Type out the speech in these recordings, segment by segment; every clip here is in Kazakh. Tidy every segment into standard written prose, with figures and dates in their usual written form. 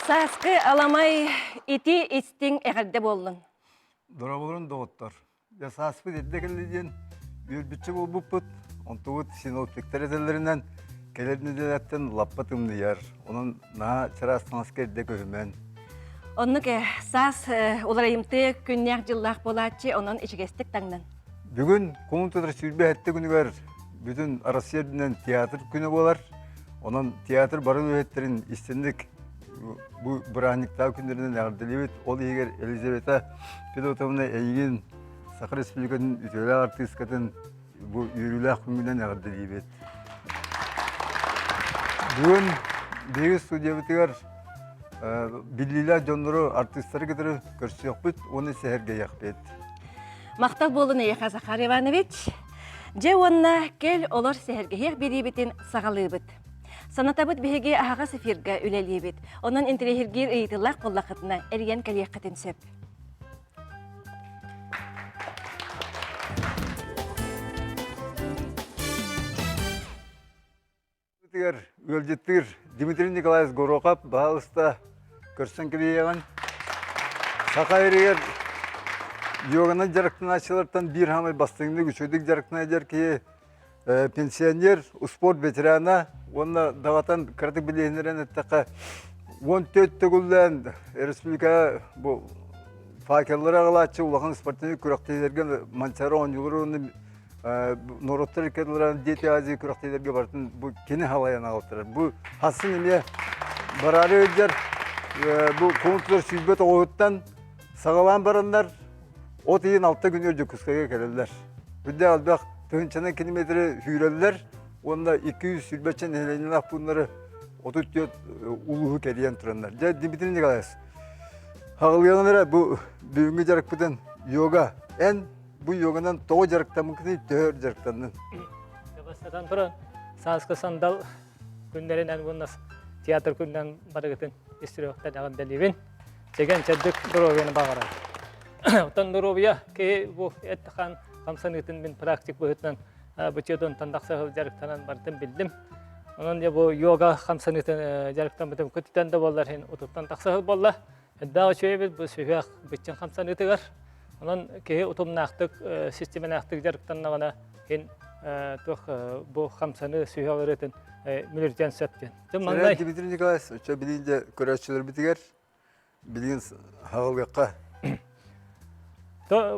Saskı alamay iti istin eğerde bollun. Дорогорун доғыттар. Я саспы дедде келден үрбүтчі бол бұппыт. Онтуғыт синоптиктер әзерлерінен келерді делеттен лаппатымды яр. Onun наға чарастың аскерде көймен. Onu ke sas olarayımtı günler yıllar bolatçı onun içgestik tangdan. Бүгін коммунтадар сүрбе әтті күні бар. Bütün Arasya dünden tiyatr günü bolar. Onun tiyatr barıl öğretlerin istendik bu bıraknikta günlerinden yardılayıp ol eğer Elizabeth'a pilotamına eğin Sakar Respublika'nın ütüle artistkatın bu yürüyle kumünden yardılayıp. Bugün bir stüdyo bitiyor. Billiler canları artistleri gidiyor. Görsü yok bit, onu seherge yakbet. Maqtaq bolun Eyha Zakhar Ivanoviç. Je onna kel olur sehergeher biribitin sağalыбыт. Sanatabıt bihege ahaga sefirga üleliyebit. Onun interehirgir eğitillah kollaqıtına eriyen kaliyaqıtın söp. Өлжеттір Дмитрий Николаевич Горокап бағылыста көрсен келейген. Сақайырығыр Йоғанан жарықтың ашылыртан бір хамай бастыңды күшөдік жарықтың әдер пенсионер, спорт ветерана, онна дағатан кірдік білейінерін әттіқі 14 түгілден республика факеллар ағылатшы ұлағын спортивный күрақтейлерген манчары 10 жылыр оны Нороттар кеділерін дети Азия күрақтейлерге бартын бұл кені халаян ағылтырар. Бұл хасын еме барары өдер, бұл коммуталар сүйбет оғыттан сағалан барандар, от ең 6 күн өрді күскеге келелер. Бүдде албақ Тönçana kilometre hüreliler, onda 200 sülbeçen helenler bunları 34 uluğu keriyen turanlar. Dimitri Nikolaevich. Hağılyanlara bu büyüğü jarıkpıdan yoga. En bu yogadan toğu jarıktan mümkün tör jarıktanın. Yavaştan turan Saskı sandal günlerinden bundan tiyatr günden barıgıtın istiyorlar dağın delivin. Çeken çadık duroveni bağırar. Otan durovya ki bu etkan Kamsanıtın ben praktik boyuttan bütçeden tandaksa jarıktanan bardım bildim. Onun ya bu yoga kamsanıtın jarıktan bütün kötüden de bollar hen otuptan taksa bollar. Daha şöyle bu sühak bütçen kamsanıtı var. Onun ki otum naktık sistemi naktık jarıktan nağına hen bu kamsanı sühak öğretin milirken sepken. Sen Dimitri Nikolaevich bilince köreççiler bitiger. Bilin hağılgakka.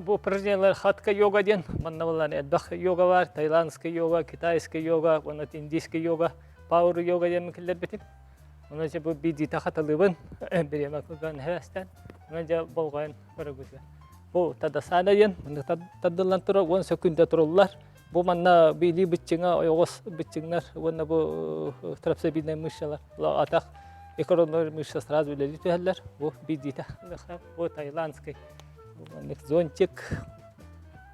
Bu projeler hatka yoga diyen, manavalar edbak yoga var, Taylandski yoga, Kitayski yoga, Indiyski yoga, power yoga diyen mükiller bitir. Onunca bu bir dita hatalıbın, bir yemek bakan hevesten, onunca bolgayan para güzel. Bu tadasana diyen, tadalan tura, 10 sekünde turullar. Bu manna bili bütçüne, oyogos bütçünler, onunla bu trapsa bilinen mışalar, la atak, ekonomlar mışas raz bile lütüheller, bu bir dita, bu Taylandski. Nek zonçik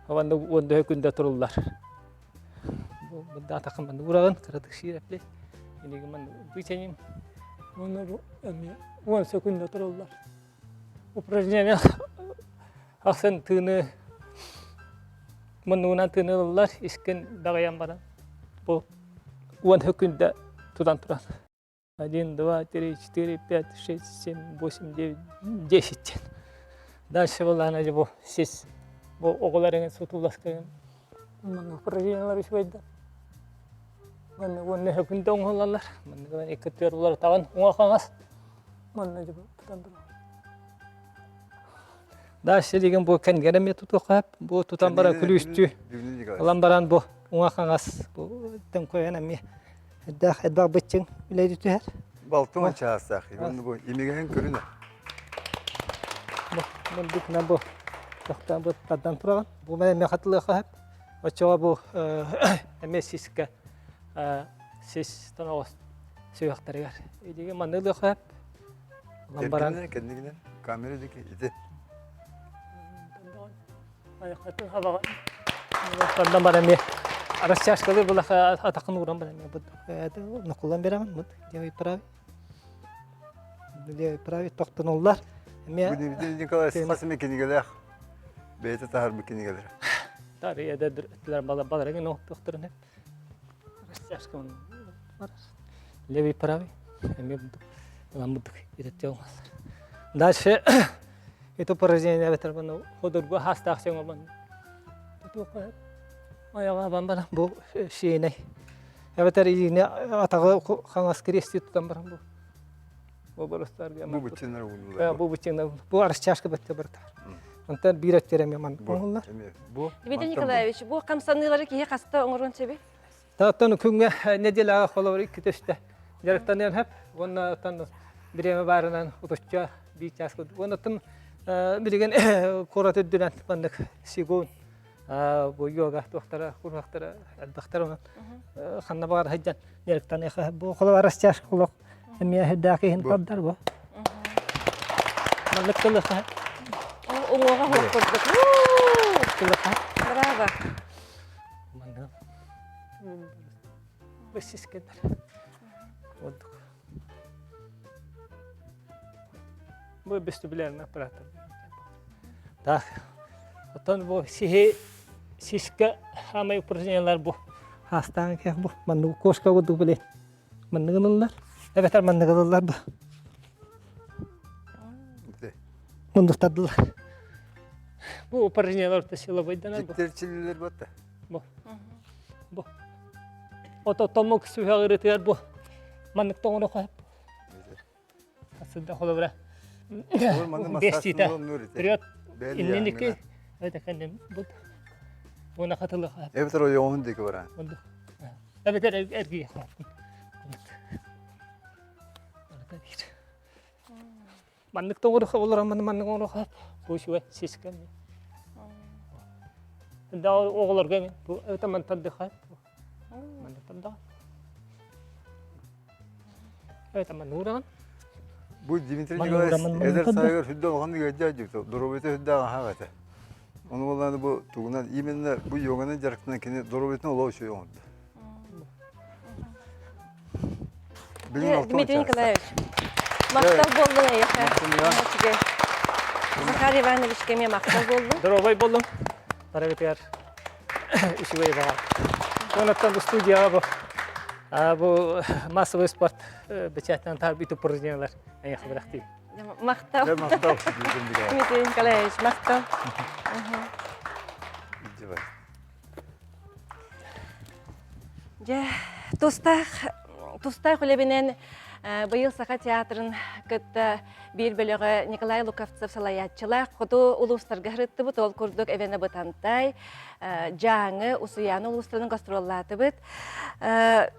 havanda wanda hekunda turullar. Bu benda takım benda uragan karadık şireple. Ini man biçenim. Onu bu 10 sekunda turullar. Bu projenya aksan tını manunan tınılar iskin dagayan baran. Bu 10 sekunda tutan turan. 1, 2, 3, 4, 5, 6, 7, 8, 9, 10. Дальше была она же сис, оголарың сутуласкан. Мана проектlar işbeydi. Мана хөкүндө оңолалар. Мана экөтөрүлөр тагын оңакаңас. Мана же тутандыр. Дальше деген бу кенгереме тутукап, бу тутан бара күлүштү. Алам баран бу оңакаңас, бу тем кояна ми. Эдак бычың биледи түһәр. Балтын чаасак, onu bu imegen körüne. Ben dikna bu. Doktan bu tadan turan. Bu men hatırlı hep. Açığa bu MSS'ke siz tanıwas süyakları var. İdige manılı hep. Lambaran kendine kameradaki idi. Ayakta hava. Tadan bana mi araç yaşkalı bu atakın uğram bana mi bu. Nakullan beramın mı? Diye pravi. Diye pravi toktanollar. Bu Dimitri Nikolaevich nasıl mekanigeler? Beyte tahar mekanigeler. Tarihe de ettiler balarını o doktorun hep. Yaşkın var. Levi pravi. ламбыдык иреттен алар. Дальше это упражнение ветербаны ходурга хастахсен обан. Тука аяга бамбара бу шейней. Эветер ийне атага хаңас крести тутан барам бу. Бу боростарга Bu bütçenler buldular. бу бутчеңда бу арчашка бетте барта. Онтан бирет терем ман болла. Bu. Дмитрий Николаевич, бу камсанылары кие хаста оңорун себе? Таттан күнгө неделага холор иккетеште. Жарыктан хеп, онна тан биреме барынан утучча бийчас код. Оннан билген корат өддүнөн бандык сигун. Бу йога доктора, курактара, доктора ханна бар хаҗан. Жарыктан хеп бу холор арчаш холок. Эмия хедаки хин каддар бу. Мандык кылыха. Оңога хоккордук. Кылыха. Браво. Мандык. Бесискендер. Отдык. Bu vestibularный аппарат. Так. Оттан бу сиска хамай упражнениялар бу. Хастан кех бу. Манны кошка году билет. Манны гыллар. Evet, manны гыллар бу. Мундуктадылар. Бу упражненияларда силовой дана бу. Cidderçililer battı. Бу. Ото томук сүйәгырытыяр бу. Маннык тоңоно кайып. Асында холобра. Бестита. Вперед. Инненики. Это кандем бу. Буна хатылы кайып. Evet, o yoğundaki var ha. Мунду. Evet, эрги кайып. Маннык тоңоно холобра маннык тоңоно кайып. Бу шуэ сискен. Да оғларга мен. Бу это мантанды кайып. Evet ama Nurhan. Bu Dimitri Bana Nikolaevich uğramanın eder yanında da- saygı hüdde okandı gececi. Dorobete hüdde ağabeyte. Onu kullandı bu tuğunan imenle bu yoganın jarıktığından kendi dorobetine olağı şey oldu. Дмитрий Николаевич, мактап болдуң эйха. Захар Ивановичке мен мактап болдум. Здоровый болдum. Параветер. Üşüvey bağa. Onattan bu stüdiyaya bu. Bu массовый спорт бечаттан тарбит упражнениялар. Я хабарахти. Мактап. Ben maqtav. Дмитрий Николаевич, мактап. Ja, тустах үлебенен быйыл Саха театрын кытта бир бөлөгө Николай Луковцев салаятчылар хоту улустарга хырытты бут ол курдук эвене бытантай жаңы усуяны улустарының гастроллаты бут.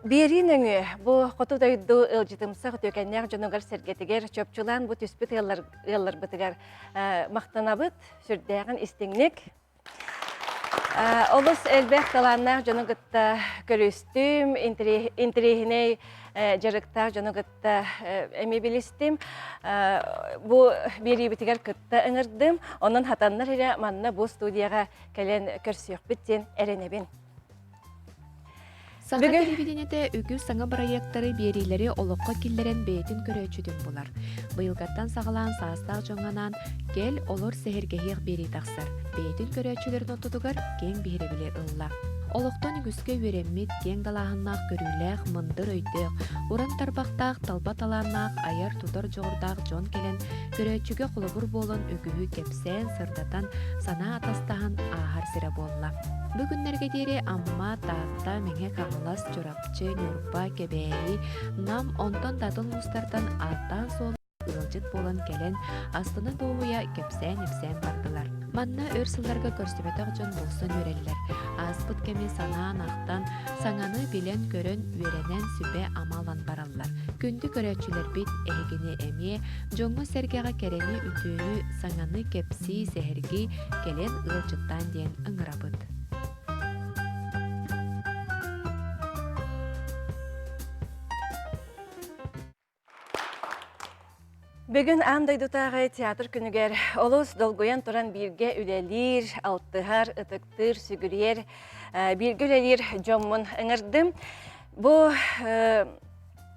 Берин өңү бу хоту дойду ылжытымса хөтөкеннер жонугар сергетигер чөпчулан бу түспүт ыллар бытыгар мактана бут сүрдөгөн истиңник. Олус элбек таланнар жонугытта көрүстүм, интерехиней жарыктар жонугытта эмебилистим. Бу бири битигер кытта ыңырдым. Онун хатаннар эре манна бу студияга келен көрсөкбүттен эренебин. Саңа телевидениеде үгү саңа проекттары берилери олоққа киллерен бейтин көрөчүдүн булар. Быйылгаттан сағалан саастақ жоңанан кел олор сехергехиях бери тақсар. Бейтин көрөчүлерін отудугар кең бихиребиле ылла. Олоқтон үгүскө үереммит кең далаһыннаах көрүүлээх мындыр өйдөөх, уран тарбақтаах талба талааннаах аяр тутар жоғырдаах жон келен көрөөчүгө кулубур болон үгүһү кепсээн сырдатан сана атастаһан аахар сире болла. Бүгүннерге дири амма таатта меңе каһылас чорапчы нюрпа кебээри нам онтон датын устартан аттан сол ылжыт болон келен астына доуя кепсээн ипсээн бардылар. Манна өрсылларга көрсөбөтөк жон болсон өреллер. Аспыт кеми санаан ақтан саңаны билен көрөн үеренен сүбе амалан бараллар. Күндү көрөчүлер бит эхигини эмие жоңго сергега керени үтүүнү саңаны кепси сехерги келен ылжыттан диен ыңырабыт. Бүгін андайдутағы театр күнігер олус долгоян туран бирге үлелер, алтыгар, ытыктыр, сүгүрер, бирге үлелер жоммун ыңырдым. Бу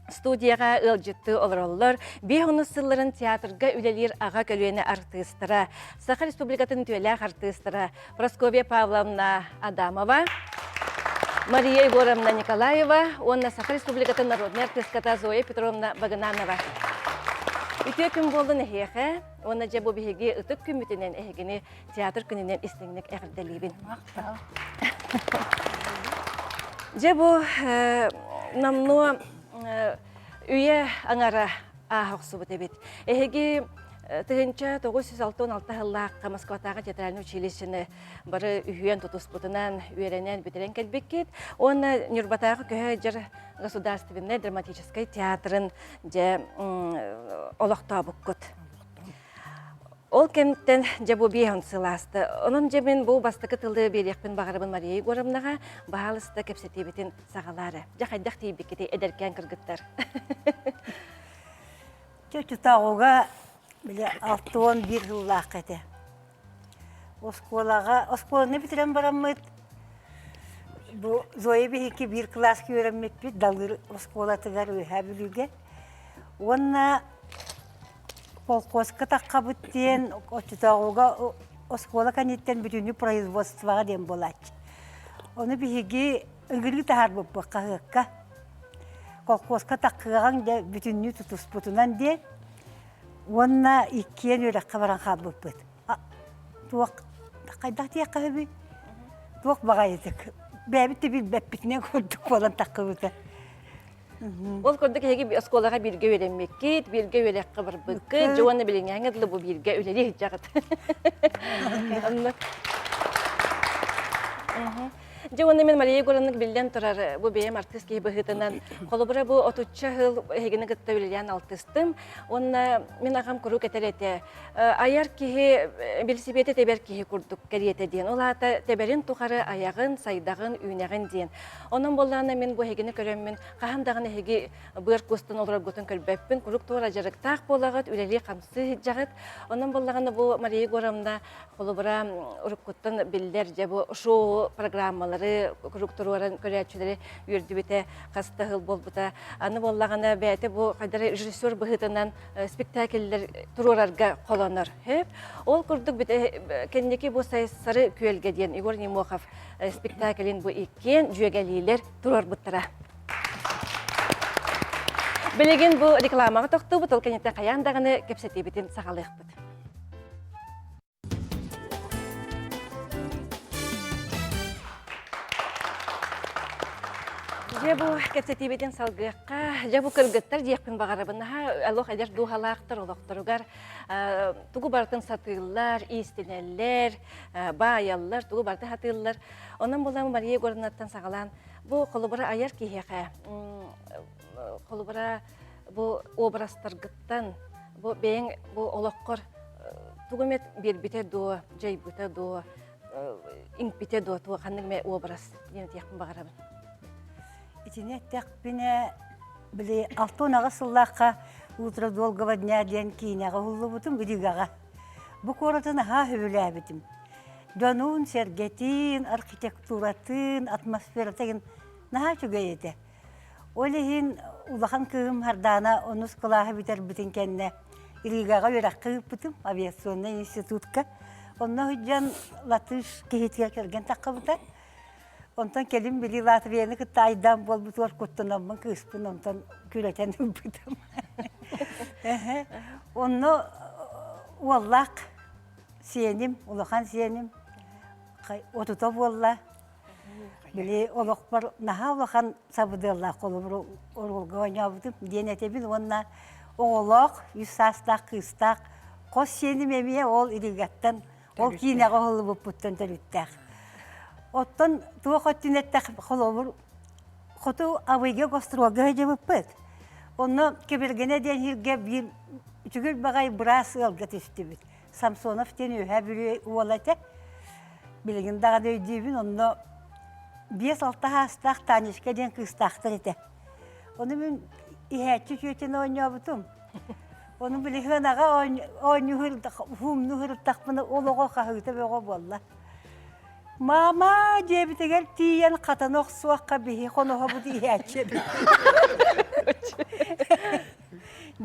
студияға ылжытты олар. Бейхуны сылларын театрга үлелер аға көлуені артыстыра, Саха Республикатын түелек артыстыра Прасковья Павловна Адамова, Мария Егоровна Николаева, онна Саха Республикатын народный артистката Зоя Петровна Багананова. Ütüе күн болдun ehiyeke, ona je bu bihigi ıtık kümmütünen ehigini teatr gününden istinlik eğirdeliyibin. Je bu namnu üye anara ahoksu bu tebit. Ehigi Тыгынча 916 жыллаққа Москватағы театральный училищені бары үйен тұтыспытынан, үйеренен бітірен келбеккет. Оны Нюрбатағы көй жыр государственный драматический театрын же олықта бұққыт. Ол кемттен же бұл бейхін сыласты. Onun же мен бұл бастықы тылды берекпін бағарыбын Мария Егоровнаға бағалысты кепсетебетін сағалары. Жақайдақ тейбеккеті әдеркен кіргіттар. Чөтүтағуға Биле 6-11 жыллақ әді. Осколаны бітірен барамыд. Бұл Зоя бейкі бір класс көріммет бет, далыр осколатығар өйә білуге. Онна полкосқа таққа бүттен, Чөтүтағуға оскола канеттен бүтіні производствоға дем болады. Оны бейкі үңгілі тағар бұп бұққа. Колкосқа таққыған бүтіні тұтыс бұтынан де, Онна иккен өрәққа баран қалбып бұд. Туақ қайдақ тияқ қабы? Туақ баға едік. Бәбітті бір бәппітінен көрдік болан таққы бұды. Ол көрдік еге осколаға бірге өремеккет, бірге өрәққа бір бұққыт, жоғаны білің әңгірлі бұл бірге өлері жағыт. Жоғаны мен Мария Егоровнаның білден тұрар бұл бейім артистке бұғытынан. Қолыбыра бұл 30 жыл егіні ғытта өлелен алтыстым. Онна мен ағам көру кәтер әте. Аяр кейі, білсібеті тәбәр кейі күрдік кәриеті дейін. Ол ата тәбәрін тұқары аяғын, сайдағын, үйнәғын дейін. Оның болағына мен бұл егіні көрем мен қағамдағын еге бұғыр көстін олар көтін көлбәппін. Күрік туғыра жарық тақ болағыт, үлелі қамсы жағыт. Оның болағына бұл Мария Егоровна қолыбыра ұрып көттін білдер же бұл шоу программалары күріктіруарын көрәтшілері үрді біте қасты ғыл бол бұта. Аны болағына бәйті бұл қайдары режиссер бұғытынан спектакльлер тұрурарға қоланыр. Ол күрдік біте кәндеке бұл сайысары күйелге дейін Игор Немохов спектаклін бұл еккен жүйегелейлер тұрар бұттыра. Білеген бұл рекламаға тоқты бұтыл кәнетті қаяндағыны кепсеті бітін сағалық бұд. Жабу кәпсетебеден салғыққа, жабу кіргіттар дейекпін бағарабынаға, әліқ әдер дұғалақтыр, олықтыруғар, тұғы бартын сатылар, истенелер, баялылар, тұғы барты хатылар. Онан болам Мария Егоровнаттан сағалан, бұл қолыбыра аяр кейеға, қолыбыра бұл обрастырғыттан, бұл бәйін бұл олыққыр, тұғымет бір біте дуы, жай біте дуы, инг біте дуы, тұғы қанның образ, дені дейекпін бағарабын. Итине тәқпіне біле 6 сыллаққа утро долгого дня ден кейінеға ұлы бұтым бүдігаға. Бұ қоратын ға өбілі әбітім. Донуын, сергетін, архитектуратын, атмосфератығын наға чүге еті. Олығын ұлақан күйім хардана оныз қылағы бітер бітін кәнне илигаға өрәқ қығып бұтым авиационный институтқа. Онна хүджан латыш кейетіге керген таққа бұтар. Ondan kelim bili Latviya'nı kıtta aydan bol bu tuvar kuttunamın kıspın ondan kületen übbüdüm. Onu vallak siyenim, ulakan siyenim, otuta valla. Bili olak var, naha ulakan sabıdı Allah kolu orulga oynabıdım. Denetebin onunla oğlak, yüzsastak, kıstak, kos siyenim emeye ol iligattan, ol kiyine qoğulu bu puttan tölüttak. Оттон туа хоттинеттак холобур хоту авыйга гостролга жебиппет. Онно кебергене ден хирге бир үчүгүл багай брас алга тестибит. Самсонов тен өһә бүре уолата. Билген дага дөйдибин онно 5-6 хастак танышка ден кыстактыр эте. Оны мен ихәчү чөтен ойнабытым. Оны билген ага ойнугыр хумнугыр такмыны олого кахыта бего болла. Mama cebite tiyan katanok suakka bihi kono habu diyecek.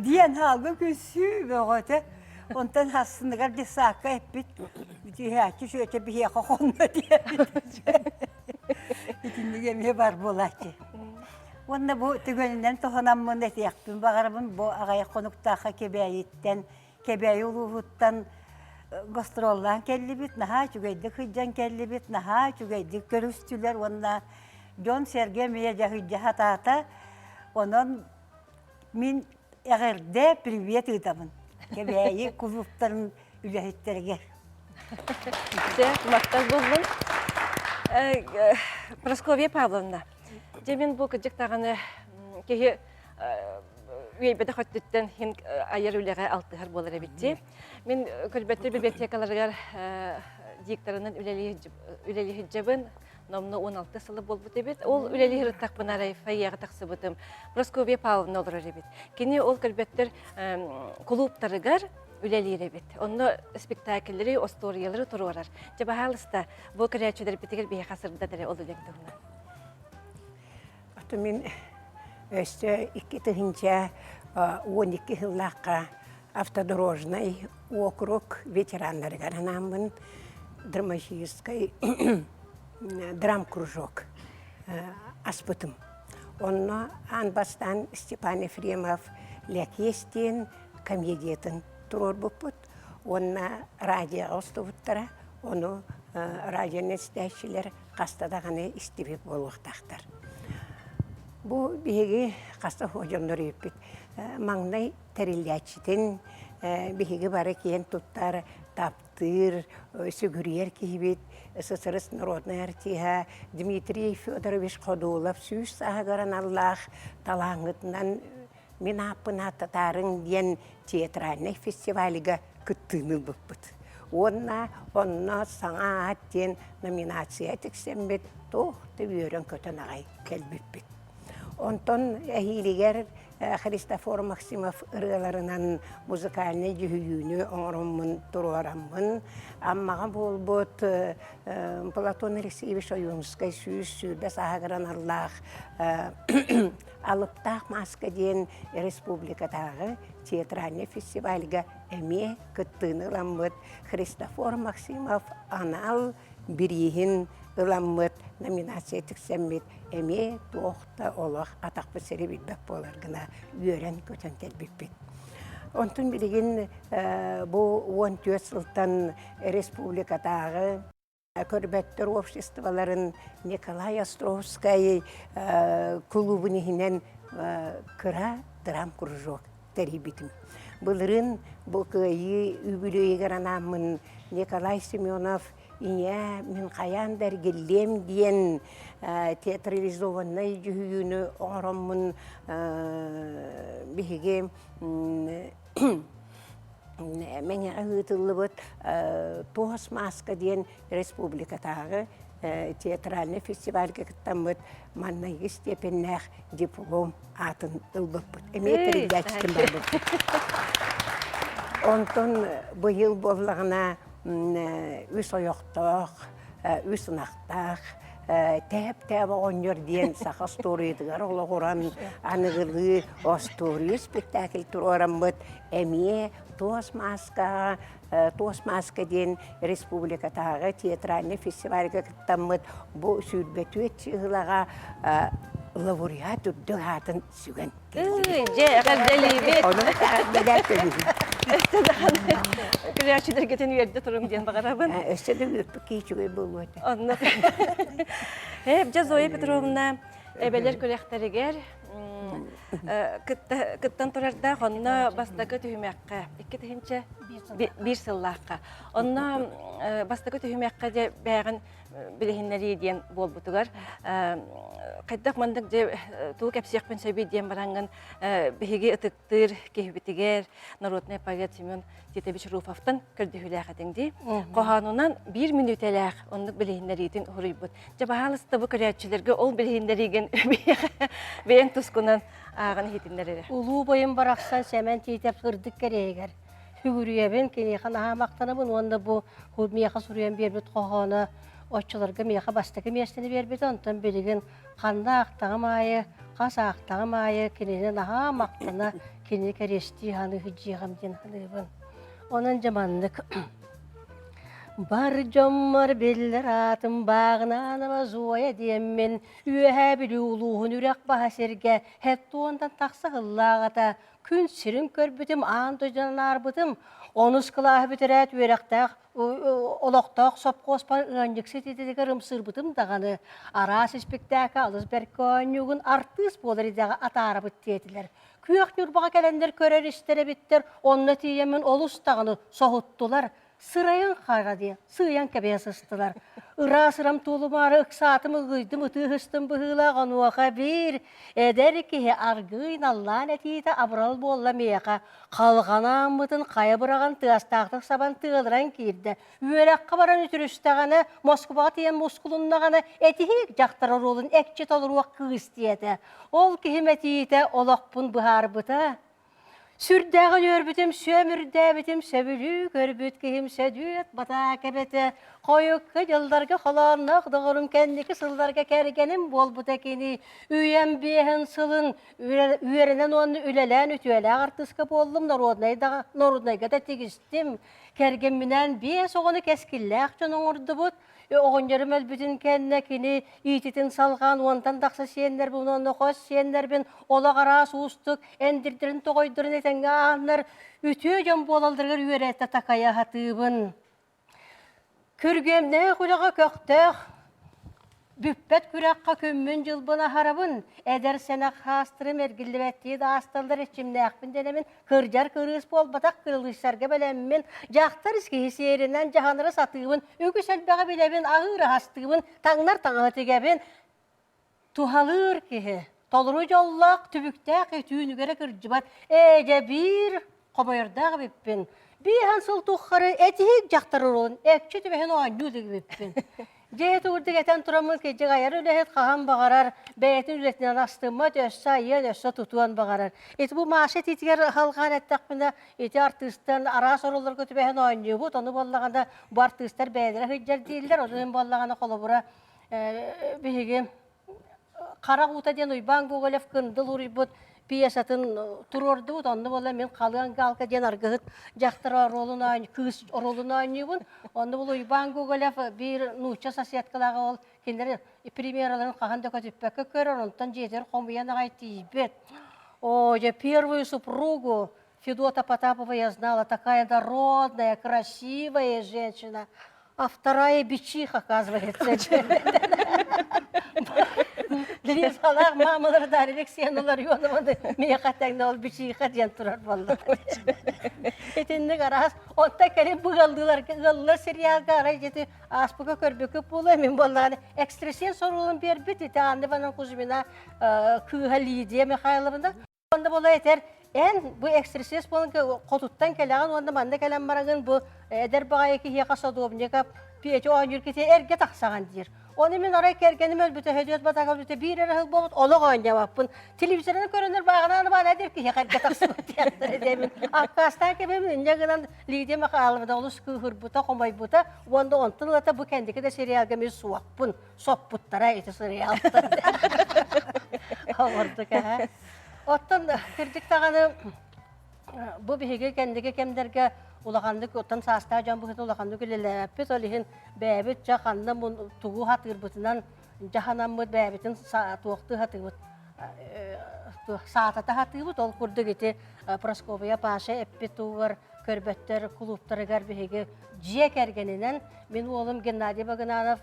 Diyen halga küsü böyle. Ondan hasını gardi sakka hep diyecek şu öte bihi kono diye. İkinci gemiye var bulaştı. Онда бу түгөнүнөн тоханаммын этиякпын багарбын бу агай конуктаха кебейиттен кебей улууттан гастроллан келлибит наха чугайды хыджан келлибит наха чугайды көрүстүлөр онна Жон Серге мия жахыджа хатата онон мин эгерде привет ытамын кебейи клубтарын үлэхиттерге Мактал болдун. Прасковья Павловна, Жемин бу кыжыктаганы кеге үйбеде хоттуттан хин айыр үлеге алтыгар болар эбитти. Мен көлбөттөр библиотекаларга дикторунун үлели хиджабын номну 16 сылы болбут эбит. Ол үлели хирттак бунарай файяга таксыбытым. Прасковья Павловна олор эбит. Кини ол көлбөттөр клубтарыгар үлелер эбит. Онно спектакльлери, историялары турурар. Жабахалыста бу креативдер битигер бие хасырда дере ол үлектөгүнө. Аты мен өсті 2012 жыллаққа автодорожный округ ветеранлары гаранамын драматический драм-кружок аспытым. Онно анбастан Степан Ефремов лекестен комедиятын турор бұппыт. Онна радио остовыттара, оны радионы істәшілер қастадағаны істебек болуқтақтар. Бу биһиги каста хожоннор үппит. Маңнай тәриллячитин биһиги бары киен туттар таптыр, сүгүриер кибит, СССР народный артиха Дмитрий Федорович Ходулов сүз сагаran Аллах талаңытынан мен апына татарын ден театральный фестивалига кыттыныл бұппыт. Онна саңа аттен номинация тексембет тоқты бүйөрен көтін ағай келбіппет. Онтон әхилигер Христофор Максимов ырыларынан музыкальный жүхүйіні оңырымын тұруарамын. Аммаға болбот Платон Алексеевич Ойымскай сүйді сағыран Аллах алыптақ маска ден республикадағы театральный фестивальға әме күттіні ламбыт. Христофор Максимов анал бірейін ыламмыт номинация тіксәммет әме тоқта олық атақ бісірі білбәк болар гына үйерен көтен келбеппет. Онтын білген бұл 14 сылтан республикадағы көрбәттер обществоларын Николай Островскай клубынығынан кыра драм-кружок тәрібітім. Бұлырын бұл күйі үбілейгер анамын Николай Семенов ине мен қаян дәргелем дейін театрализованный жүхүйіні оңырымын бігі мәне ағытылы бұд тоғыз маска дейін республикатағы театральный фестивальге кіттен бұд маннайғы степеннәқ диплом атын ұлбып бұд. Әметері дәчтім бар бұд. Онтон бұйыл болағына үс ойоқтақ, үс ұнақтақ, тәп-тәп оңыр дейін сақа сторидығар олы құран анығылы остори спектакль тұрорам бұд. Әме тоғыз маска дейін республикатағы театральный фестивальге кіттен бұд. Бұл сүрбеті өтшіғылаға лауреат үрді атын сүген. Оның бәдәр төлігін. Креативдер кетен үйерді тұрым ден бағарабын. Өстеді өпі кейчугай болу өті. Онны. Зоя Петровна әбелер көректәрігер кыттан тұрарда онна бастағы түйімәққа, екі түйінші бір сыллаққа. Онна бастағы түйімәққа де бәғін білігінлері еден бол бұтығар. Қайдақ мандық де туық әпсияқпен сөйбей ден бараңын бігі ұтықтыр, кейбітігер, народный поэт Семен Тетевич Руфовтан көрдігілі әқетіңді. Қоғанынан 1 минут әләқ ондық білігінлері еден ұрый бұд. Жабағалысты бұл көрәтшілерге ол білігінлері еген бейін тұскынан ағын хетіндері. Улуу бойын барақсан сәмен тейтеп сұрдық керегер. Хүгірүйебін, кенехан аға мақтанымын, онда бұл мияқа сұрыян бербет қоғаны, отчыларға мияқа бастығы местені бербет, онтан білігін қанда ақтағым айы, қас ақтағым айы, кененен аға мақтана, кене кәресті ханы хүджиғам ден ханыбын. Онын жаманлық Бар жоммар беллер атын бағынан зуая деммен, үйәһә білі ұлуғын үрек баға серге, хәтті ондан тақсы ғыллағата, күн сірін көрбітім, ан төжден арбытым, оныз қылағы бітірәт үйеректәқ, олықтақ сопқоспан ұғанжықсы тетедегі рымсырбытым дағаны, арас іспектәкі алыс бәркөнігін артыс болар едіға атары бұт тетілер. Күйек нүрбаға кәлендер көрер істері біттер, онны тиемен ол ұстағыны соғыттылар. Сырайын қарады, сыян кәбе сыстылар. Ыра сырам толымары ұқсатымы ғыйдым ұтығыстым бұғылаған уақа бір. Әдәрі кеге арғын Аллан әтейді абырал болла меяқа. Қалғана мұтын қая бұраған тығастақтық сабан тығылыран кейді. Үйераққа баран үтірістіғаны, Москваға тиен мұскулыннағаны әтейік жақтары ролын әкче толыруақ қығыстияды. Ол кеге мәтейді олақпын бұхар бұта. Сүрдәғін өрбітім, сөмірдәбітім, сөбілі көрбіт кейім сөдүйет, бата кәбеті. Қойыққы жылдарға қаланнақ дұғырым кәндікі сылдарға кәргенім бол бұта кені. Үйен бейін сылын, үйерінен оны үлелән үтуәлі ағартысқы болдым, норуднайға да тегістім. Кәрген мінен бейс оғыны кәскілләқ жонын ұрды бұд. Оғынжарым әлбітін кәнне кені итетін салған, онтан дақса сиендер бұл, оны қос сиендер бін, ола қара суыстық, әндірдерін тоғойдырын етенге ағынлар, үтіе жан болалдырғыр үйеретті тақая хатыбын. Күргемне құлаға көқтіқ, бүппәт күрәққа көммін жылбына харабын, әдір сәнақ хастырым әргілі бәттейді асталдар etçimне әқпін денемін, кыржар кырыс бол батақ кырылышсарға бәлеммен, жақтар іскейі серінен жағаныры сатығын, үгі сәлбәға білебін, ағыры хастығын, таңнар таңығы тегебін, тухалыр кеге, толыру жоллақ, түбіктәқ, түйінігері кыржыбат, әже бір қобайырдағы біппін. Бейхан сыл тұққары әтейік жақтары ролын, әкчі түбәхін оғанюдығы біппін. Жеет үрдік әтен тұрамыз кеже ғайар үләхет қаған бағарар, бәйетін үлетінен астыма өссі айын өссі тұтуан бағарар. Еті бұл мағашет етігер қалған әттіқпінде еті артыстан ара сорулар көтібәхін оғаню бұд, оны болағанда бұл артыстар бәйдері хыджар дейілдер, оның болағанда қолы бұра бейге қара ғута ден ұйбан көғілев күнділ ұрый бұд, пьесатын тұрорды бұд, онды бола мен қалған қалқа ден арғығыт жақтыра күйіс ролын ойнайбын. Онды бұл ұйбан көғілев бір нұча сасияткалағы ол кендері премьераларын қағанда көтіппәкі көрір, онтан жетер қомиян ағай тейбет. Я первую супругу Федота Потапова я знала, такая дородная, красивая женщина, а вторая бичиха, оказывается. Дилизалақ мамалар дарилік сен олар йонымады, мей қатаңда ол бичиха ден тұрар болды. Етіндік арас, онта кәрі бұғалдылар, сериалға арай жеті аспыға көрбекі болы, мен болдағаны экстресен сорулын бербет, еті анды банан құзымына күйға Лидия Михайловында. Онда бола етер, бұл экстресес болын қотуттан кәліған, онда манда кәлін барағын бұл әдір баға екі еқа содуымнеға пейті оған үркете әрге тақсаған дейір. Оны мен арай кергенім өлбіті, хөдет батаға бүті бір әрі болғыт, олы қойын жауаппын. Телевизорын көрінір бағынан бана әдер ки, еқәрге тақсы өттіяқтыр едемін. Аққастан кебемін, үндегінен Лидия Михайловда олыс күхір бұта, қомай бұта, онда онтын ұлата бұл кәндекі де сериалға мен суақпын, соп бұттара еті сериалды. Олырдық, ә. Оттан кірдік тағаны, бұл бігеге кәндекі кемдерге улағандық оттан саста жан бұғыт улағандық үлеләппет олығын бәбіт жақанды тұғу хатыр бұтынан жақанан бұд бәбітін туақты хатыр бұд саатата хатыр бұд ол күрді кеті Просковия Паша әппет туғыр көрбеттер клубтарығар бігеге жек әргенінен мен олым Геннадий Багананов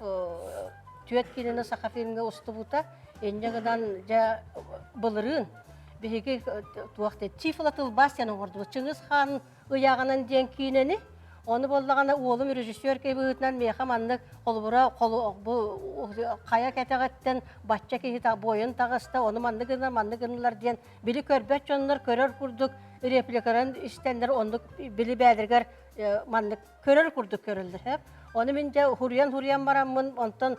түйет келіні Сақафирінге ұсты бұта енжегідан бұлырын бігеге туақты Тифлатыл Бастияның орды бұд Чыңыз хан ұяғынан ден кейінені, оны болдағана олым режиссер кейбігітінен мейхаманлық қолыбыра қая кәтіғаттен батча кейті бойын тағыста, оны мандығынылар ден білі көрбәт жонлар көрер күрдік, репликарын істендер, ондық білі бәдіргер көрер күрдік көрілдір. Оны мен де хуриян барамын, онтан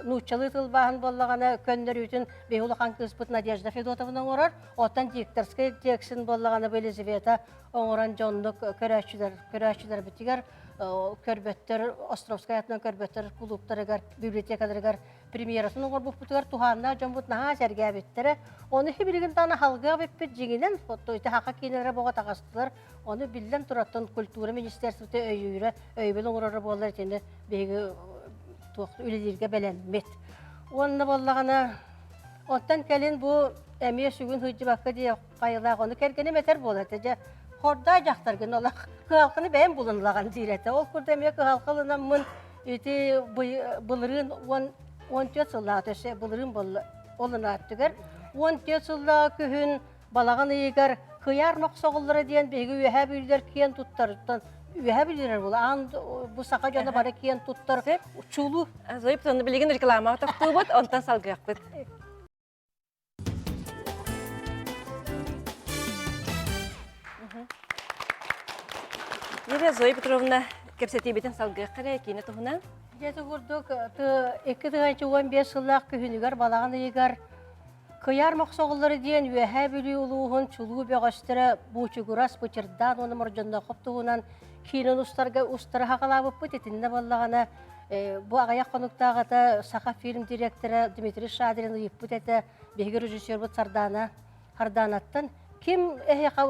нұчалы тылбағын болағана көндөр үйтін бейхулақан кыспыт Надежда Федотовның орар, оттан дикторскай тексін болағана Елизавета оңыран жондық көрәшілер бітігер, көрбеттер, Островскай атынан көрбеттер, клубтарығар, библиотекаларығар премьерасын оңор бұппытығар туғанна жомбут наға сәрге әбеттері. Оны хибілігін таны халға беппет жеңінен, фотойты хақа кейнері боға тағастылар. Оны білден тұраттын культура министерствоты өйірі, өйбіл оңырары болар етені бейгі үлелерге бәләнмет. Оны болағана, онтан кәлін бұл әмие сүгін хүйджі баққа де қайылақ, оны кәргені мәтер болады. Хорда жақтар күн олақ қығалқыны бәйін бұлынлаған дейреті. Ол күрді әмие қығалқылынан мұн өте бұлырын 14 сыллаға төсе бұлырын олын аттығыр. 14 сыллаға күхін балаған егер қияр мақсоғылары дейін бейгі үйәе бүлдер кейін тұттарыттан үйәе бүлдер бұл. Бұл сақа жаны бары кейін тұттар чулу. Зойып тоны білеген реклама тоқту бұд, онтан салғық бұд. Ере Зоя Петровна кепсети бетін салғық қырай кейіне тұғынан? Жеті күрдік 2-15 сыллақ күхінігер балаған егер қияр мақсоғылары дейін үйәе бүлі ұлуғын чулу бәғастыры бұчығырас бұчырдан оны мұржында қоптығынан кейінен ұстары хақалабып бұт етінде балағана бұл ағаяқ қонықтағыда сақа фильм директоры Дмитрий Шадрин ұйып бұт әті бейгі режиссер бұт Сарданаттан. Ким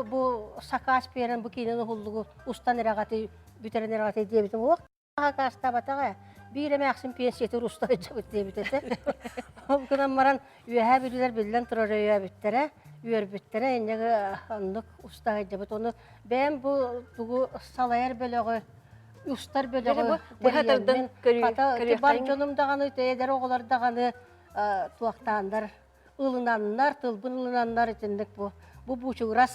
бұл сақа аспиерін бұл кейінен ұғылығы ұстан әрағаты, бүтерін әрағаты дебітім оқ. Аға астабатаға бір әмі ақсын пенсиетір ұстары жабыт дебітеті. Ол күнен маран үйәе білілер білден тұрар үйәе біттері, үйәр біттері, әнегі ұндық ұстағы жабыт. Оны бәйім бұл салайар бөлігі, ұстар бөлігі, бар жонымдағаны, әдер оғылардағаны туақтағандар, ылынанlar, тылбын ылынанlar етіндік бұл. Бұл бұчығырас,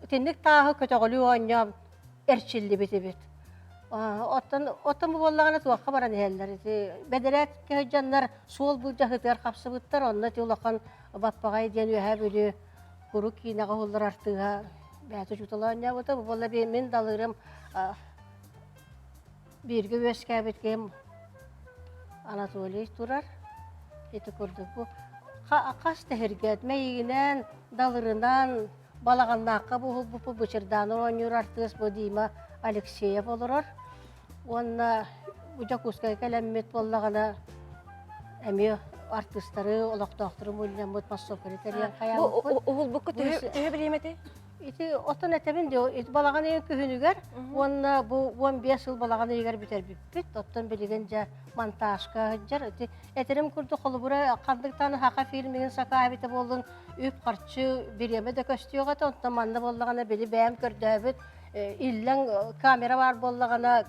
тендік тағы көтіғілі оңям әрчілді бет-бет. Оттан бұл болағына туаққа баран әлдер. Бәдірәт кәжанлар сол бұл жағытығар қапсы бұттар, онына теулаққан баппағай ден үйәе бөлі құру кейінаға олар артыға бәті жұтыла оңя бұты. Бұл болы мен далырым бірге өске беткем Анатолий тұрар. Еті көрдік бұл. Қас тәхіргет, мәйігінен, далырынан, балағаннаққа бұл бұчырдан оңыр артығыз бұл дейма Алексеев олырар. Онына Жакускай кәләммет болағана әме артыстары, олақтақтыры мөлінен бұд массовкары тәрген қаян бұд. Бұл бұқы түйе білеметі? Отын әтәмін де, балаған ең күхінігер, онына бұл 15 жыл балаған егер бітер бітпет, оттан білеген жа монтажқа жар. Әтерім күрді қолы бұра қандықтаны хақа фильмеген сақа әбеті болдың өп қарчы береме де көстіуға та, онтан манны болағана білі бәйім көрді әбет. Илләң камера бар болағана,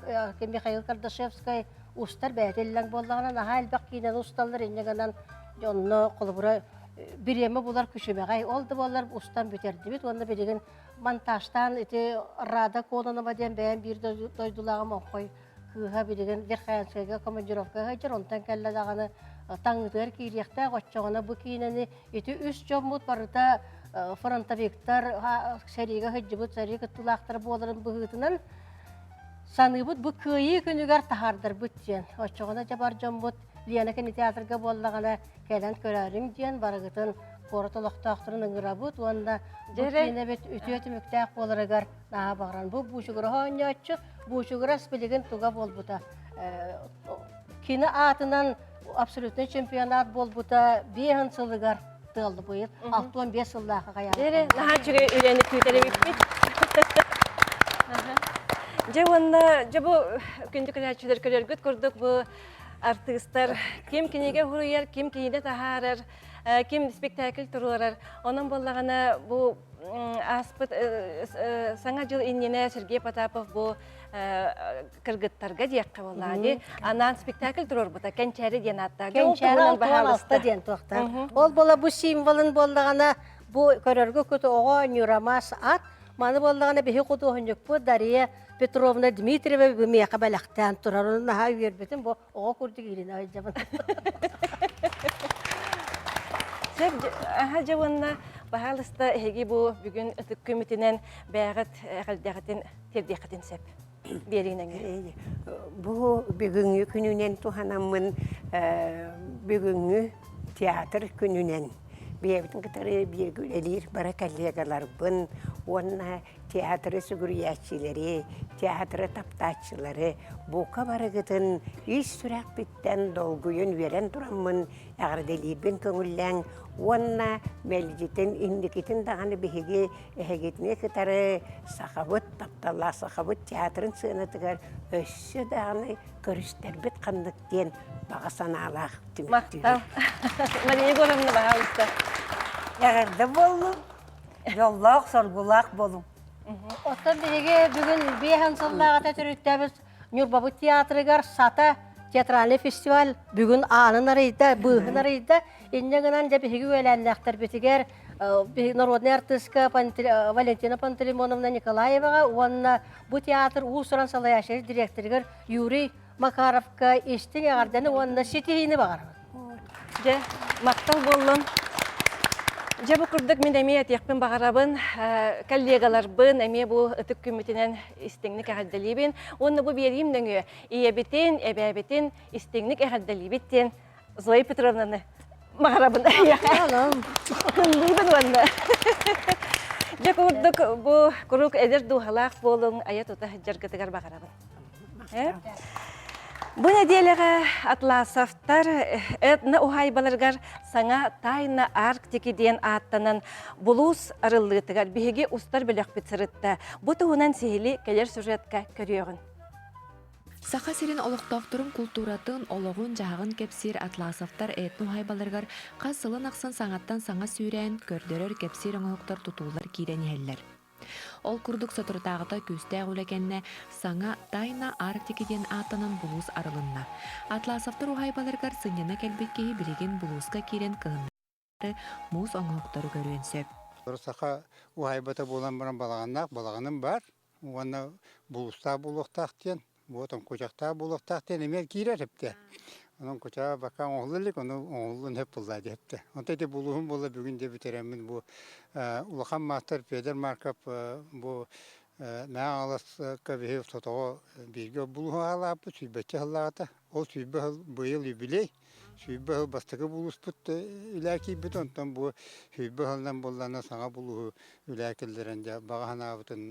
Михаил Кардашевскай ұстар бәйт илләң болағана, наға әлбәқ кейінен ұсталыр, енегенен онына қолы бұра биреме булар күшемегай олды болар устан бүтерди бит онда береген монтажтан эти рада конона баден бәм бир дойдулагы мокой кыга береген верхаянскайга командировкага жер онтан келла даганы таңдыр кириякта гоччогона бу кийинени эти үс жомут барыта фронтовиктар серига хыжбут серига тулактар боларын быгытынан саныбыт бу кыйы күнүгөр тахардыр бүттен оччогона жабар жомут Лена кені театрға болдағана кәлін көрәрің дейін барығытын қорытылықтақтырын ұңырабыт, онда бұл кейіне бет үті-өті мүктәк болырығар наға бағыран. Бұл бұшығыры хоңы өтші, бұшығыры спілігін тұға бол бұта. Кені атынан абсолютный чемпионат бол бұта 5 сылығар тылды бұйыл, 6-15 сыллағы қаяны. Дере, наға жүгі үйреніп күйтері бітпет. Же бұл күнді күләтшілер көрергіт көрдік бұл артистар кем кенеге хуруяр, кем кенеде тахарар, кем спектакль турулар. Onun боллагана бу аспыт саңа жыл иннене Сергей Потапов бу кыргыттарга диякка боллагы. Анан спектакль турор бута кенчәре ден аттар. Кенчәре алты ден тоқтар. Ол бола бу символын боллагана бу көрөргө көтө ого нюрамас ат. Маны боллагана бехи куту хонжок бу Дарья Петровна Дмитриева бимеқа балақтан тұрар, оны наға үйербетін, бұл оға көрдік елін айжабын. Сәп, жауынна бағалысты әйге бұл бүгін үтік көмітінен бәғіт әғілдәғітін тердеқітін сәп. Берейінен көрі. Бұл бүгінгі күнінен туғанамын бүгінгі театр күнінен. Бейбітін кітары бейгілелер, бара коллегалар бұн, онына Театры сүгүрүячилери, театры таптаачылары, бука барыгытын ис сүрәк биттен долгуйун верен тураммын, әгәрделибин көңүлләң, уонна мәлжитин индикитин дағаны биһиги эһэгитне кытары сахабыт тапталла сахабыт театрын сыынатыгар өссө дағаны көрүстәрбит кандыктен баға санаалаах Мактал. Мария Егоровна бағалыста. Ягырды болу, жоллақ, соргулақ болу. Оттан биһиги бүгүн биэхэн сыллаагата төрүттәбиз Нюрбабыт театрыгар сата театральный фестиваль бүгүн аанын арыйда, быыхын арыйда. Инне гынан да биһиги үләннәхтер битигер народная артистка Валентина Пантелеймоновна Николаевага, онна бу театр уусуран салаяшыр директоргар Юрий Макаровка истин ягарданы онна ситиини багар. Же, мақтал болын. Же бу курдук мен эме атекпен багарабын, коллегаларбын, эме бу ытык күмүтүнөн истеңник агаддалибин. Онны бу берим дөңө, иебитин, эбебитин истеңник агаддалибиттен Зоя Петровнаны багарабын. Кындыбын онда. Же курдук бу курук эдер духалак болун, аят ота жаргытыгар багарабын. Бу неделяга Атласовтар этна ухайбаларгар саңа тайна Арктики ден аттанан булус арыллытыгар биһиги устар билек битсырытта. Бу туһунан сихили келер сюжетка көрүөгүн. Саха сирин олоқтоқтырын культуратын олоғын жағын кепсир Атласовтар этну хайбаларгар қасылын ақсын саңаттан саңа сүйрен көрдөрөр кепсир оңоқтар тутулар кирен еллер. Ол курдук сотуртағыта күстәг үләкенне саңа тайна Арктикиден атанан булус арылынна. Атласовтар ухайбаларгар сыньяна кәлбеккеhi билеген булуска кирен кығыннары муз оңоқтары көрөнсөп. Саха ухайбата болан баран балағаным бар. Уанна булуста булуқтақ тен. Бұтын көчақта бұлықтақ тенемер кейрер хепте. Оның көчаға баққан оғылылық, оның оғылын хеп бұллады хепте. Онта де бұлығым болы бүгінде бітеремін. Бұл ұлақан мастер Педер Марков бұл мәң алас көбеге сотоғы берге бұлығы алапы, сүйбәтчі ғылағата. Ол сүйбі ғыл бұйыл юбилей. Сүйбі ғыл бастығы бұлыс бұт үләкей бұт. Онтан бұл сүйбі ғылдан боллана саңа бұлығы үләкелдерінде бағаған абытын,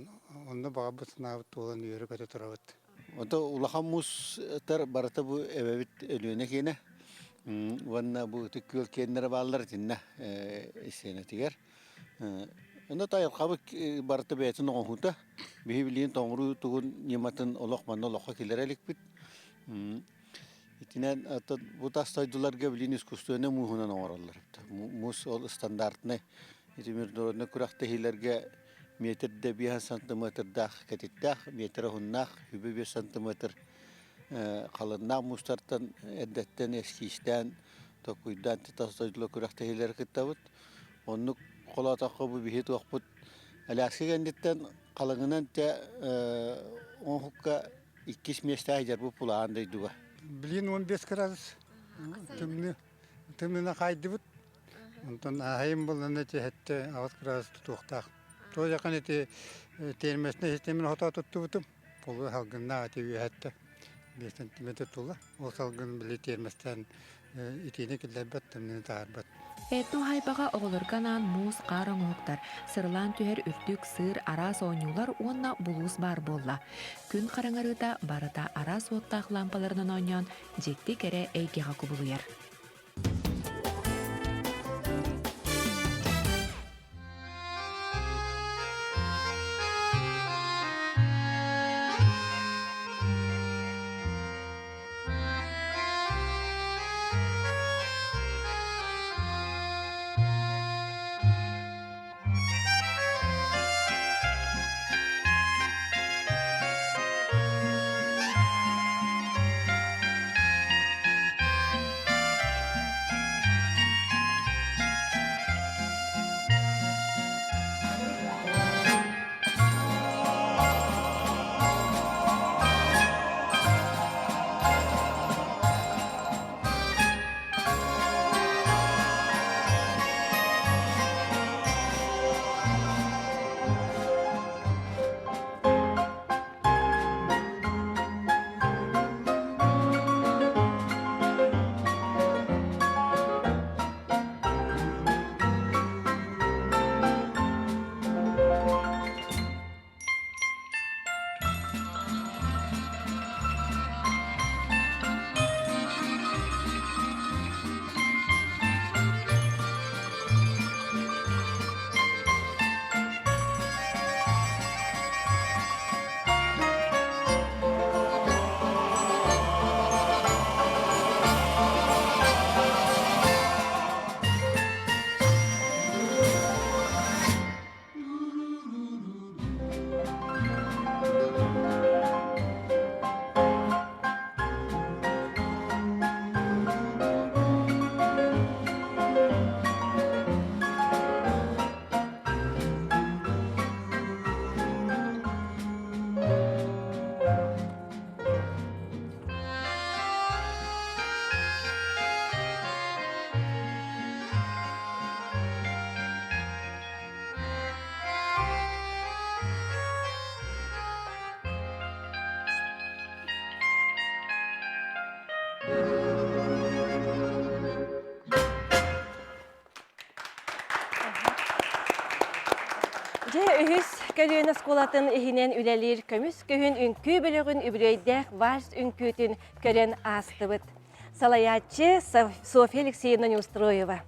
оны баға бұтын абыт олан үйері көте тұрабыт. Ото улахан мус тар барата бу эбебит ölüne kene. Vanna bu tükül kenlere bağlar tinne isene tiger. Onda tayar kabık barata beytin oğuta. Bihi bilin tongru tugun nimatın olak manno olakha kilerelik bit. İtinen bu tastaydılar gabilin iskustuğuna muhunan orallar. Mus ol standart ne. İtimir doruna kurakta hilerge metrde 1 santimetre dağ ketittağ, metre hunnağ, hübü 1 santimetre kalınağ mustartan, eddetten, eskişten, tokuydan, titasdaydıla kurakta hiler kitabıt. Onu kola takı bu bihit vakbut. Alaksi kenditten kalınınan te on hukka 2 meşte hacer bu pulağındaydı bu. Bilin 15 gradus. Tümüne kaydı bud. Ondan ahayım bulana hette 6 gradus tutuqtaq. То жақан еті термесіне системін хота тұтты бұтым. Бұл халғынна аты үйәтті 5 сантиметр тұлы. Ол салғын білі терместен итіне келдер бәт, тімнені тағар бәт. Этну хайбаға оғылырганан муз қарың оқтар. Сырлан түхер үртік, сыр, арас ойнулар онна бұлус бар болла. Күн қараңарыда барыта арас оттақ лампаларынан ойнан жекті кәрі әйгеға күбілуер. үхіс көліен осколатын ихинен үлелер көміс көхін үнкі білігін үбірейдәк вальс үнкүтін көрен астыбыт. Салаятчы Софья Алексеевна Неустроева.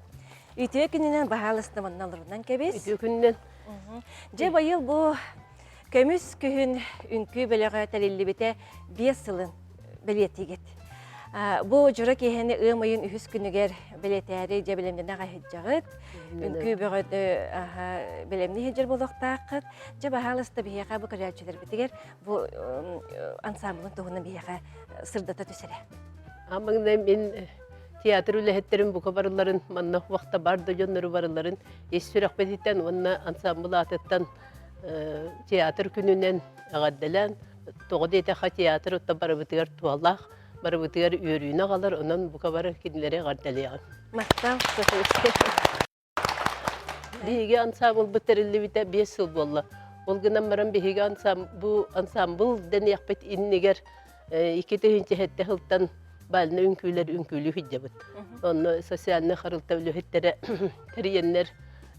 Үйтіе күнінен бағалысты мұнналарынан кәбес? Үйтіе күнінен. Же байыл бұл көміс көхін үнкі білігі тәлелі біте 5 сылын білетігет. Бұл жүрі кейхені ұмайын үхіс күнігер білетәрі же білемден аға хеджағыт. Үнкі бігіді білемді хеджер болуқтақыт. Же бағалысты бейеға бұл көрәлчілер бітігер бұл ансамблын тұғының бейеға сырдата түсірі. Амаңда мен театр үләхеттерін бұқа барыларын, манна уақта барды жонлары барыларын, ес-сүрек бәдеттен, онна ансамбыл атыттан театр күнінен ағаддалан, тоғы дейтаға театр отта бары бітігер туалақ, бары бітігер үйерүйіне қалар, онан бұқа бары кенілері ағаддалияған. Мақтал, Бейге ансамбыл бітірілі біте 5 сыл болла. Ол гынан баран бейге ансамбыл дәне яқпет иннегер 2-тігінші хетті хылттан балына үнкүйлі хиджабыт. Оны социалны харылта үлі хеттері тәрейенлер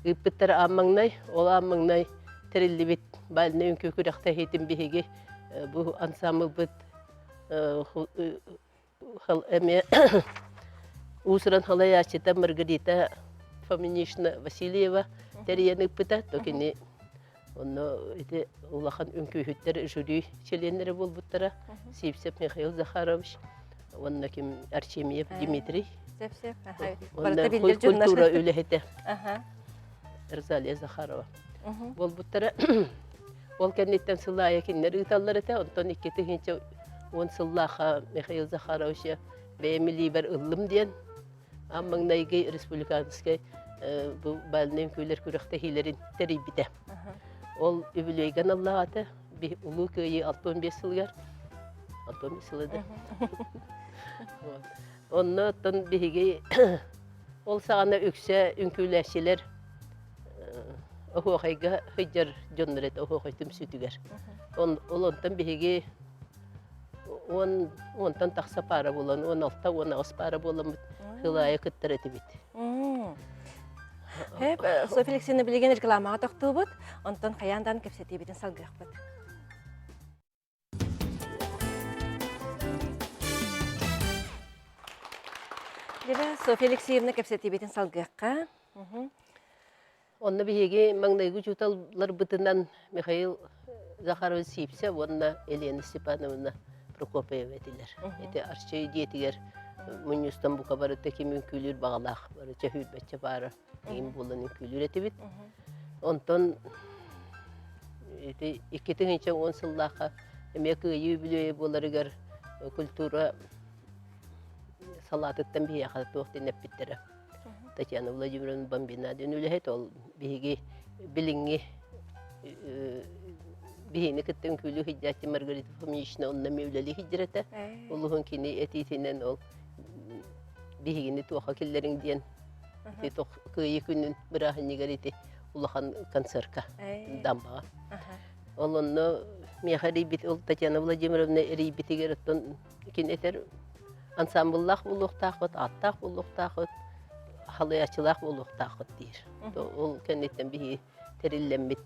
үппіттері аммаңнай, ол аммаңнай тәрелі бет балына үнкү күріқта хетін бейге бұл ансамбыл бұт Усыран халаячыта Маргарита Фоминишна Васильева тәрейен үппіта, токені оны улахан үнкүйхеттер жюри членлері болбыттара, Сипсеп Михаил Захарович, онна кем Арчемьев Дмитрий, онна культура үләхеті Эрзалия Захарова. Болбыттара, ол кәнеттен сылая кеннер ұйталар әті, онтан 2-тігінші 10 сыллаға Михаил Захаровича бәйемілі бір ұлым ден, аммаңнайғы республиканскай бұл балынан көйлер күріқті хейлерін тәрей біті. Ол үбілейген Аллағаты, ұлы көйі 65 сылғар. 65 сылыды. Онны оттан бейге ол сағана өксе үнкүләшілер оғайға хыджар жонлар әті оғай түмсүтігер. Ол онтан бейге онтан тақса пара болан, 16-19 пара болан хылайы күттір әті бейті. Софья Алексеевна білген рекламаға тоқты бұд, онтан қаяндан кепсеті бетін салғық бұд. Софья Алексеевна кепсеті бетін салғыққа. Онна бейге маңнайғы жұталар бұтынан Михаил Захарович Сипсе, онна Елена Степановна Прокопеева етілер. Еті арчай детігер Мұныстан бұқа бары тәке мүмкілер бағалақ, бары чәхүр бәтче бары ең болын мүмкілер еті бит. Онтан 2-тігінші 10 сыллаға әмекі үйбілі боларығар культура салатыттан бейе қадаты оқтен әппеттері. Татьяна Владимировна Бомбинаден өліхет, ол бейге біліңе бейіне күттен күлі хиджатты Маргарита Фоминична онна мевләлі хиджреті. Олығын кені әтейтінен ол бейгені туақа келлерін дейін күйі күнін бір ағын негареті ұлақан концертка дамбаға. Ол онны меға рейбет, ол Татьяна Владимировна рейбетігер оттан кен әтер ансамбыллақ болуқтақыт, аттақ болуқтақыт, халыячылақ болуқтақыт дейір. Ол кәнеттен бейі тәрелленмет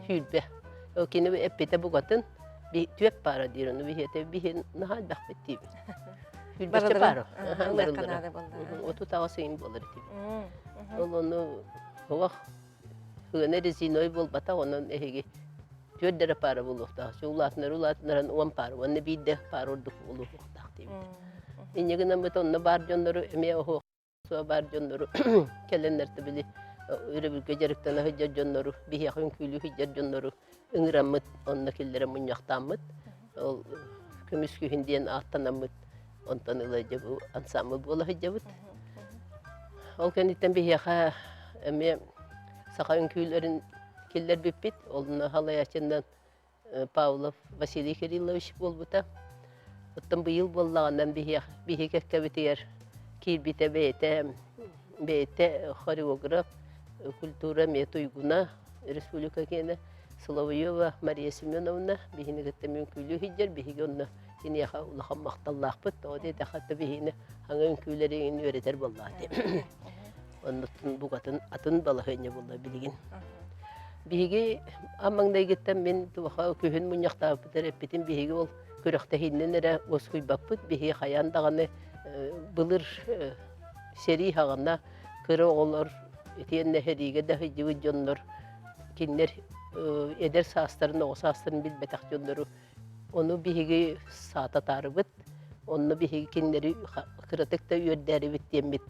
хүлбе. Ол кені әппеті бұғатын түйеп бары дейір, оны бейі нағал бәқпет дейбі. Хүлбәші бары. Оту таға сейін болыр дейбі. Ол оны оғақ ғына резиной бол бата, оның әйге түйеддері бары болуқтақ. Улатынарын 10 бары, оны бейді бары ордық болуқтақ дейбі. Енегінен бұт онына бар жонлары, әме оғы суа бар жонлары кәленлерді білі. Үребілге жарықтан хыджар жонлары, бейяқын күйлі хыджар жонлары үңірамыт, онына келдері мұняқтамыт. Ол көміс күйінден аттанамыт, онтан ұлай жабы ансамыл бола хыджабыт. Ол кәнеттен бейяқа әме сақа үңкүйлерін келдер беппет, олына халаячындан Павлов Василий Кириллович болбыта. Оттан бұйыл боллағандан бейі кәккәбетігер кирбите бейте хореограф, культура метуйгуна, республика кені Соловьева Мария Семеновна, бейіні кітті мүмкілі хиджер, бейігі онына кені яқа ұлақан мақталлақ бұд, оде тақатты бейіні аңа мүмкілерін өретер боллады. Оннықтың бұғатын атын балағыне болла білген. Биһиги аммаңдай геттен мен туха көһүн муньяктаап битен биһиги ол көрөхтәһиннен эре осуй баппыт биһи хаян даганы былыр сери хагана кыры олор тиенне хериге да хыжы жоннор киннер эдер саастарын осаастарын билбетак жоннору onu биһиги саата тарыбыт онну биһиги киннери кырытыкта үйөрдәри бит диембит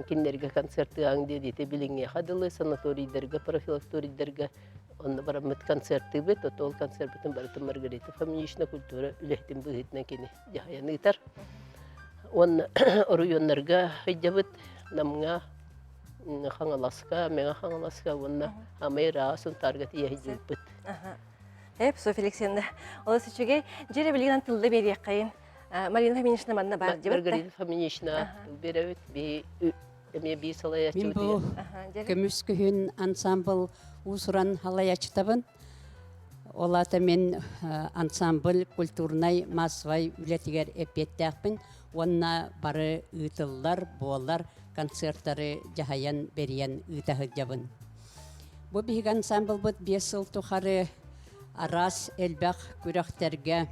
киннерге концерттыаң дедите билиңе хадылы санаторийдерге профилакторийдерге онну барамыт концертты бит отол концерт битен барытын Маргарита Фоминична культура үлехтин быгытна кини жахаяныйтар он оруйоннарга хыжабыт намга хаңаласка мега хаңаласка онна амайра сунтарга тиехижиппыт Эп, Софья Алексеевна, ол сичуге жере билген тылды берек кайын. Марина Фоминична манна бар дебет. Маргарита Фоминична беребит би эме би салая Мен бұл көмүс күһүн ансамбл усуран халаячтабын. Олата мен ансамбл культурнай массовай үлетигер эпеттәкпин. Онна бары ытыллар, болар, концерттары жахаян бериян ытахыджабын. Бу биг ансамбл бут 5 жыл тухары Арас элбах күрәхтәргә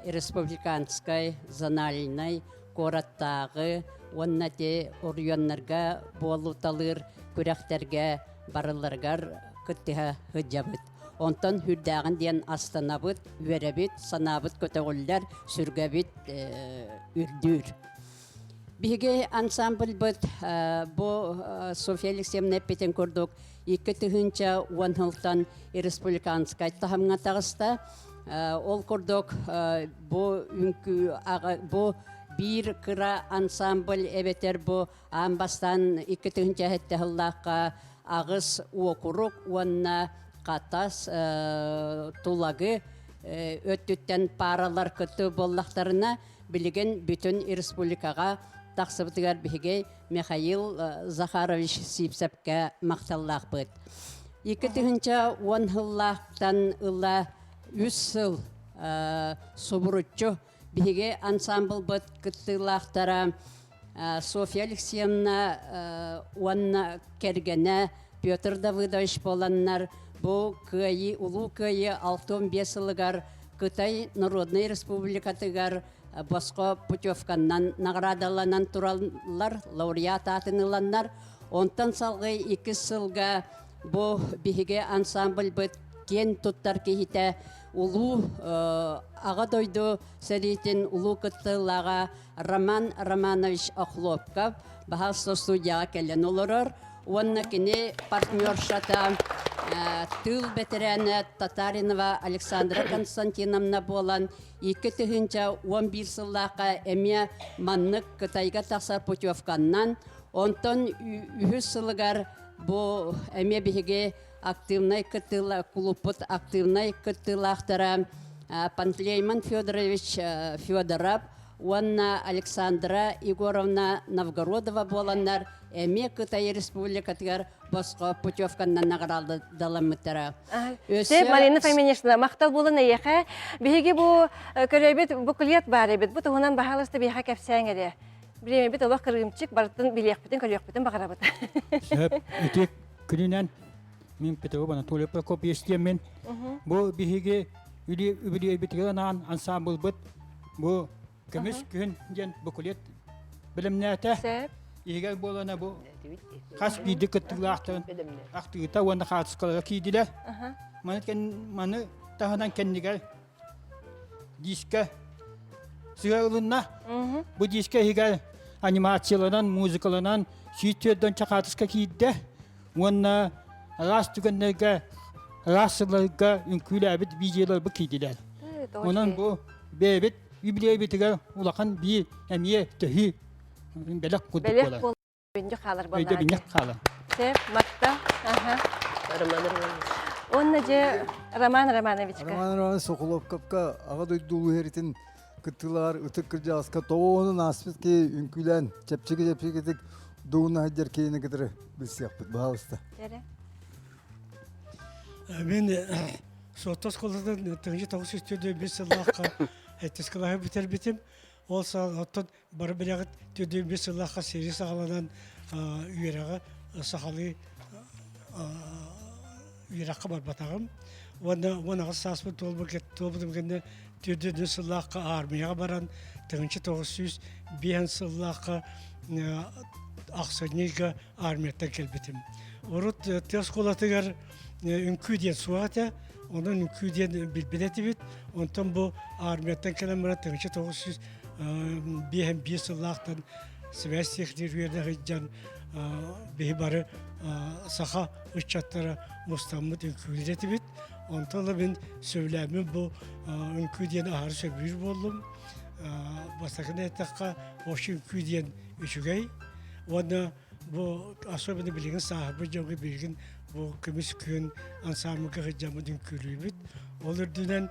республиканскай, зональный, кораттагы, оннате орыйоннарга болу талыр күрәхтәргә барылыргар кыттыга хыджабыт. Онтан хүрдәгән дигән астанабыт, үәрәбит, санабыт көтөгүлләр, сүргәбит үрдүр. Биге ансамбль бит бу Софья Алексеевна петен көрдүк. 2-тыгынча 10 жылдан республиканскай тахамга тагыста ол көрдүк бу үнкү бу бир кыра ансамбль эбетер бу амбастан 2-тыгынча хетте хыллакка агыс окурук онна катас тулагы өттүттен паралар көтө боллактарына билген бүтүн республикага тақсыбытыгар биге Михаил Захарович Сипсепке мақталлақ бұд. 2-тыгынча 10 жыллақтан ұла 3 жыл собурутчу биге ансамбл бұд кыттылақтара Софья Алексеевна онна кергене Петр Давыдович боланнар бұл күйі, ұлу күйі 6-15 жылығар Кытай Народный Республикатыгар Боско путевканнан наградаланан тураллар, лауреат атыныланнар. Онтан салғы 2 жылға бұл биге ансамбль бұд кен туттар кейті улу аға дойду сәретін улу кыттылаға Роман Романович Охлопков бағасы студияға келен олырыр. Онна кені партнершата тыл бетерәне Татаринова Александра Константиновна болан 2-тыгынча 11 жыллақа әме маннык Кытайга тақсар путевканнан онтан 3 жылығар бұл әме біге активнай кыттыла клубыт активнай кыттылақтара Пантелеймон Федорович Федоров Онна Александра Егоровна Новгородова боланнар әме Кытай Республикатыгар босқа путевканнан награлды даламыттара. Сеп Марина Фоминична мақтал болын аяқа. Биге бу көрөбет букулет бар бит. Бу тугунан бахалысты биха кепсәңере. Биреме бит олақ кыргымчык бартын билек битен көрөк битен багарабыт. Сеп этек күнүнән мен петеу бана толып коп естимен. Бу биге үли битгән ансамбл бит. Бу көмүс күн ген букулет билимнәтә. Сеп Егер болана бу хас биде кыттылактан актыгыта онда хатыскалга кийдиле. Маны тахадан кеннигер диске сыгылынна. Бу диске егер анимацияланан, музыкаланан сүйтөдөн чакатыска кийде. Онна рас түгеннерге расларга үнкүләбит видеолар бу кийдиле. Онан бу бебет юбилей битиге улакан би эмие төһи Белек кудuk bolar. Белек bol. Bünce kalır bollar. Öyle binek kalır. Sep makta. Onunla je Roman Romanovichka. Roman Romanoviç Sokolovkapka ağa duyduğu heritin kıtılar ıtık kırcağızka toğunun aspet ki ünkülen çepçeki dik doğuna hacer keyine gıdırı biz yaptık bağlısta. Ben sotas kollardan tıncı tavus istiyordu bir sılakka etiskalaha biter bitim. Olsa hatta barı bileğit tüdüğüm bir sılakka seri sağlanan üyerağı sahalı ираққа барбатағым. Оны саспы толбудым кенде түрдү сыллаққа армияға баран, тыңчы 900 бейін сыллаққа Ақсонега армияттан келбетім. Орут тез қолатығар үнкүйден суата, onun ülkeden bilbileti bit, ondan bu armiyadan gelen murat tığınca 900 bir sılaktan Sivastikler yerde hıccan beybarı saha uçaklara mustamut ülkületi bit. Ondan da ben söylemim bu ülkeden ahır söbür buldum. Basakın etakka hoş ülkeden üçügey. Ona bu aslında bilgin sahibi jogi bilgin bu kımış köyün ansamı hıccamı dünkülü bit. Olur dünen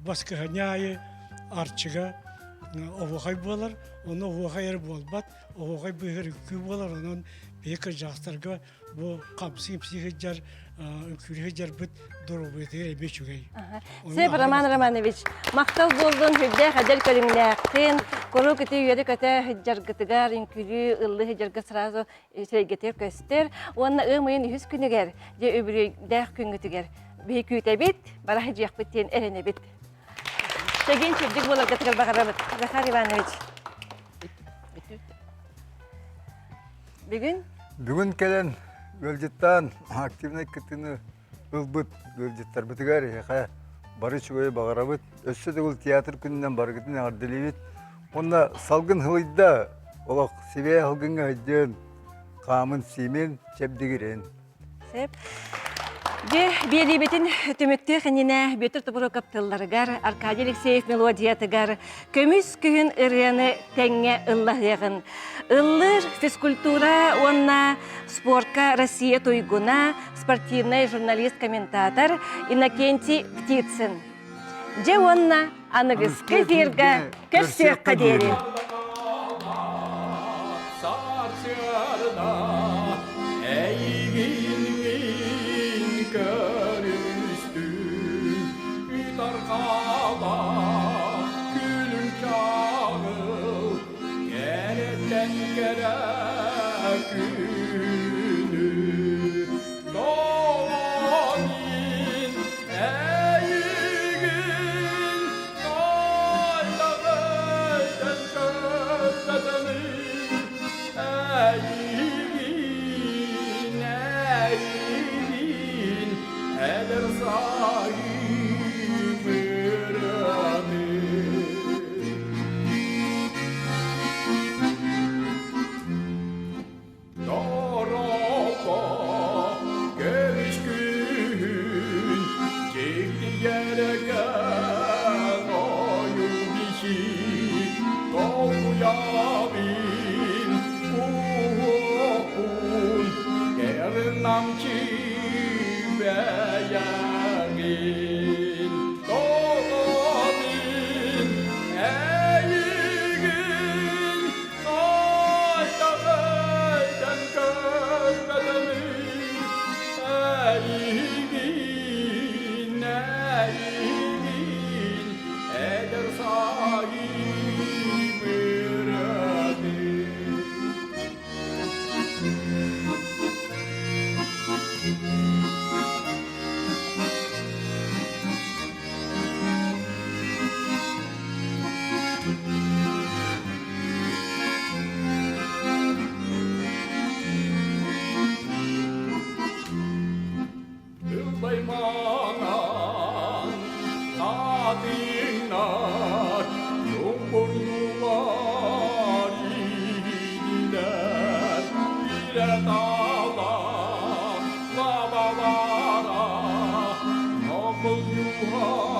başka hanyayı arçıga oğukay bolar, onu oğukayır bolbat, oğukay büyür ülkü bolar, onun büyük jastırga bu kapsın psihicjar, ülkücjar bit durumu etir emeçügey. Sep Roman Romanoviç, maktal boldun hüdde hader körünlektin, koru kiti yeri kata hıcjar gıtıgar, ülkülü, ıllı hıcjar gısrazo getir köster, onun ığmayın yüz günüger, de öbürü dağ küngütüger. Büyük yütebit, bara hıcyak bitten erene bit. Şegin çöpcük bolar gıtıgar bakarabıt. Zakhar Ivanoviç. Bugün gelen Gölcük'ten aktifine kıtını ılbıt Gölcükler bitigar ya barı çuğayı bakarabıt. Össe de ol tiyatr gününden barı gıtını ardelivit. Onda salgın hılıyda olak seviyeye halgınga hıccın kamın simen çepdigiren. Sep. De belibetin tümüktü xinine betür tupuru kaptıllargar, Arkady Alekseyev melodiyatıgar, kömüs kühün ıryanı tenge ıllah yağın. Illır физкультура, onna спорка Россия туйгуна, спортивный журналист-комментатор Иннокентий Птицын. Же онна анығызқы зерга көпсек қадері. Oh